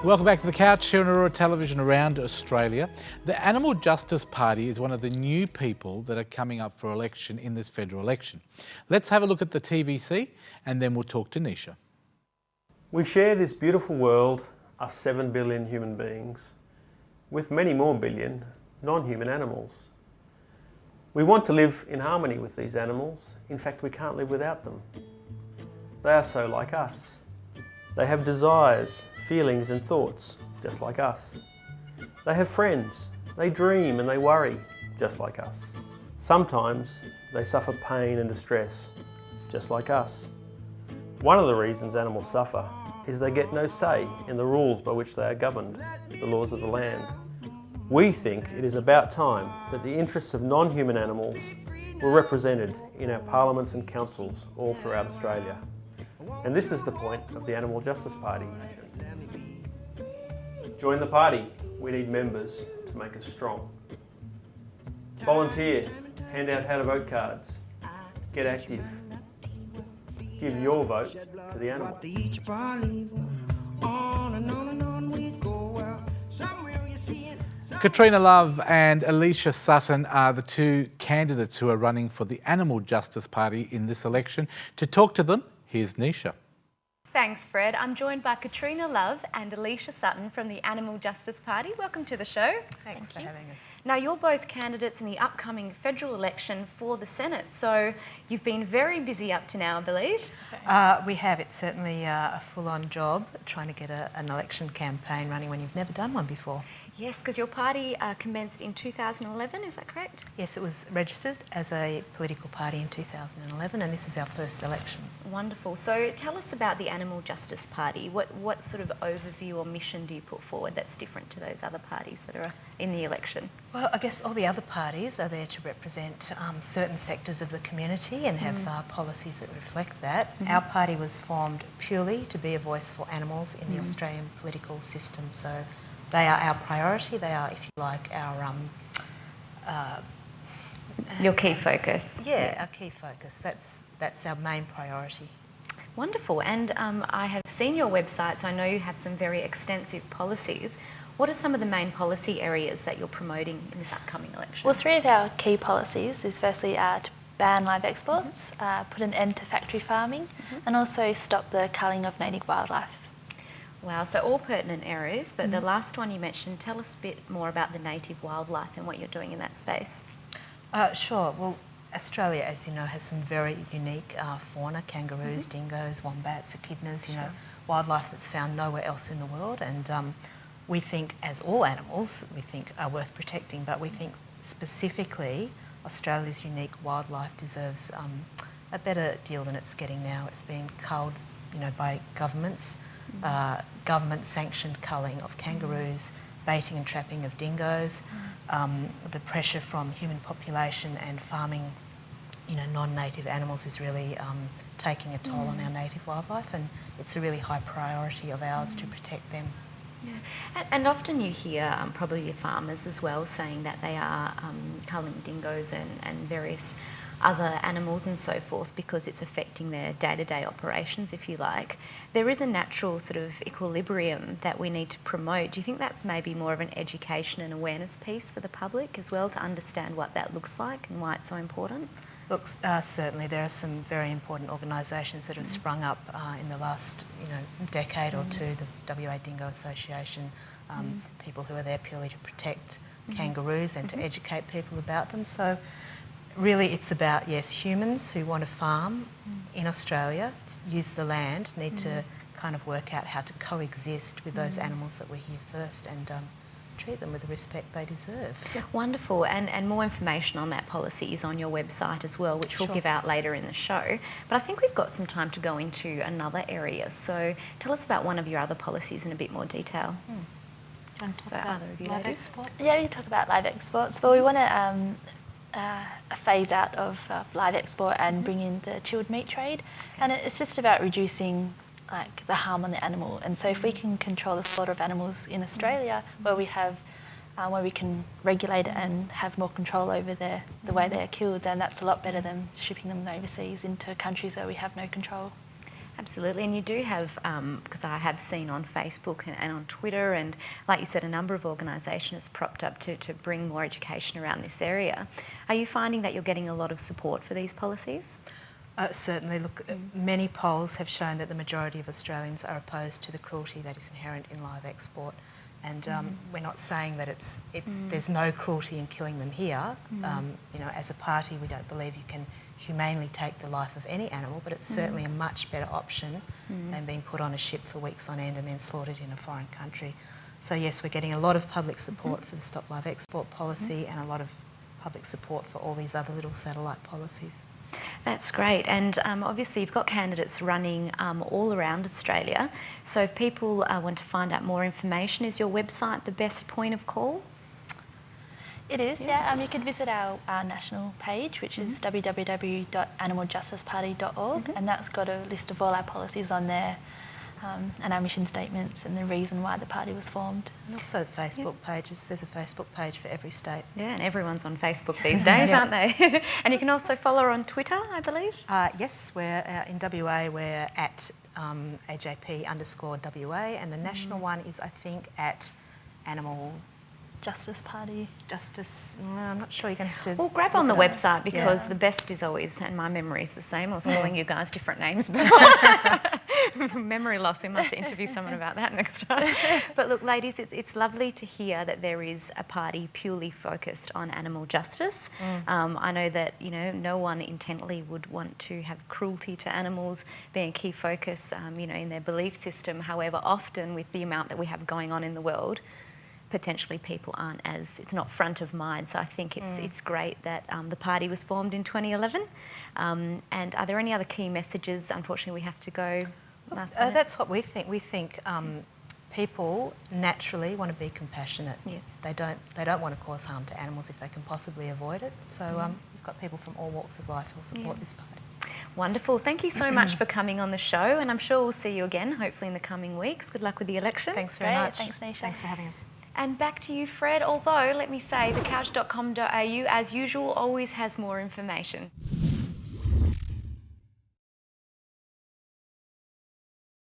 Welcome back to The Couch here on Aurora Television around Australia. The Animal Justice Party is one of the new people that are coming up for election in this federal election. Let's have a look at the TVC and then we'll talk to Neesha. We share this beautiful world, us 7 billion human beings, with many more billion non-human animals. We want to live in harmony with these animals. In fact, we can't live without them. They are so like us. They have desires, feelings and thoughts, just like us. They have friends, they dream and they worry, just like us. Sometimes they suffer pain and distress, just like us. One of the reasons animals suffer is they get no say in the rules by which they are governed, the laws of the land. We think it is about time that the interests of non-human animals were represented in our parliaments and councils all throughout Australia. And this is the point of the Animal Justice Party. Join the party. We need members to make us strong. Volunteer, hand out how to vote cards, get active, give your vote to the animal. Katrina Love and Alicia Sutton are the two candidates who are running for the Animal Justice Party in this election. To talk to them, here's Neesha. Thanks, Fred. I'm joined by Katrina Love and Alicia Sutton from the Animal Justice Party. Welcome to the show. Thanks for having us. Now, you're both candidates in the upcoming federal election for the Senate, so you've been very busy up to now, I believe. We have. It's certainly a full-on job trying to get an election campaign running when you've never done one before. Yes, because your party commenced in 2011, is that correct? Yes, it was registered as a political party in 2011 and this is our first election. Wonderful. So tell us about the Animal Justice Party. What sort of overview or mission do you put forward that's different to those other parties that are in the election? Well, I guess all the other parties are there to represent certain sectors of the community and have policies that reflect that. Our party was formed purely to be a voice for animals in the Australian political system. So they are our priority. They are, if you like, our your key focus. Yeah, our key focus. That's our main priority. Wonderful. And I have seen your website, so I know you have some very extensive policies. What are some of the main policy areas that you're promoting in this upcoming election? Well, three of our key policies is firstly to ban live exports, put an end to factory farming, and also stop the culling of native wildlife. Wow, so all pertinent areas, but the last one you mentioned, tell us a bit more about the native wildlife and what you're doing in that space. Sure. Well, Australia, as you know, has some very unique fauna, kangaroos, dingoes, wombats, echidnas, wildlife that's found nowhere else in the world. And we think, as all animals, we think are worth protecting, but we think specifically Australia's unique wildlife deserves a better deal than it's getting now. It's being culled, by governments. Government-sanctioned culling of kangaroos, baiting and trapping of dingoes, the pressure from human population and farming, non-native animals is really taking a toll on our native wildlife, and it's a really high priority of ours to protect them. Yeah, and often you hear probably the farmers as well saying that they are culling dingoes and various other animals and so forth because it's affecting their day-to-day operations, if you like. There is a natural sort of equilibrium that we need to promote. Do you think that's maybe more of an education and awareness piece for the public as well to understand what that looks like and why it's so important? Look, certainly there are some very important organisations that have sprung up in the last decade or two, the WA Dingo Association, people who are there purely to protect kangaroos and to educate people about them. So really it's about, yes, humans who want to farm in Australia, use the land, need to kind of work out how to coexist with those animals that were here first and treat them with the respect they deserve. Wonderful, and more information on that policy is on your website as well, which we'll give out later in the show. But I think we've got some time to go into another area, so tell us about one of your other policies in a bit more detail. Do you want to talk about live export? Yeah, we can talk about live exports. Well, we want to a phase out of live export and bring in the chilled meat trade, and it's just about reducing the harm on the animal. And so if we can control the slaughter of animals in Australia, where we can regulate it and have more control over the way they're killed, then that's a lot better than shipping them overseas into countries where we have no control. Absolutely, and you do have, because I have seen on Facebook and on Twitter, and like you said, a number of organisations propped up to bring more education around this area. Are you finding that you're getting a lot of support for these policies? Certainly. Look, many polls have shown that the majority of Australians are opposed to the cruelty that is inherent in live export. And we're not saying that there's no cruelty in killing them here. You know, as a party, we don't believe you can humanely take the life of any animal, but it's certainly a much better option than being put on a ship for weeks on end and then slaughtered in a foreign country. So yes, we're getting a lot of public support for the Stop Live Export policy and a lot of public support for all these other little satellite policies. That's great, and obviously you've got candidates running all around Australia. So if people want to find out more information, is your website the best point of call? It is, yeah. You can visit our national page, which is www.animaljusticeparty.org, and that's got a list of all our policies on there, and our mission statements and the reason why the party was formed. And also the Facebook pages. There's a Facebook page for every state. Yeah, and everyone's on Facebook these days, aren't they? And you can also follow her on Twitter, I believe? Yes, we're in WA, we're at AJP_WA, and the national one is, I think, at Animal Justice Party. Justice, I'm not sure, you're going to have to... Well, grab on the website, because the best is always, and my memory is the same. I was calling you guys different names, but memory loss, we might have to interview someone about that next time. But look, ladies, it's lovely to hear that there is a party purely focused on animal justice. I know that, you know, no one intently would want to have cruelty to animals being a key focus, you know, in their belief system. However, often with the amount that we have going on in the world, potentially people aren't as, it's not front of mind. So I think it's great that the party was formed in 2011. And are there any other key messages? Unfortunately, we have to go last minute. That's what we think. We think people naturally want to be compassionate. Yeah. They don't want to cause harm to animals if they can possibly avoid it. So we've got people from all walks of life who support this party. Wonderful. Thank you so much for coming on the show, and I'm sure we'll see you again, hopefully in the coming weeks. Good luck with the election. Thanks very Great. much. Thanks, Neesha. Thanks for having us. And back to you, Fred, although let me say thecouch.com.au, as usual, always has more information.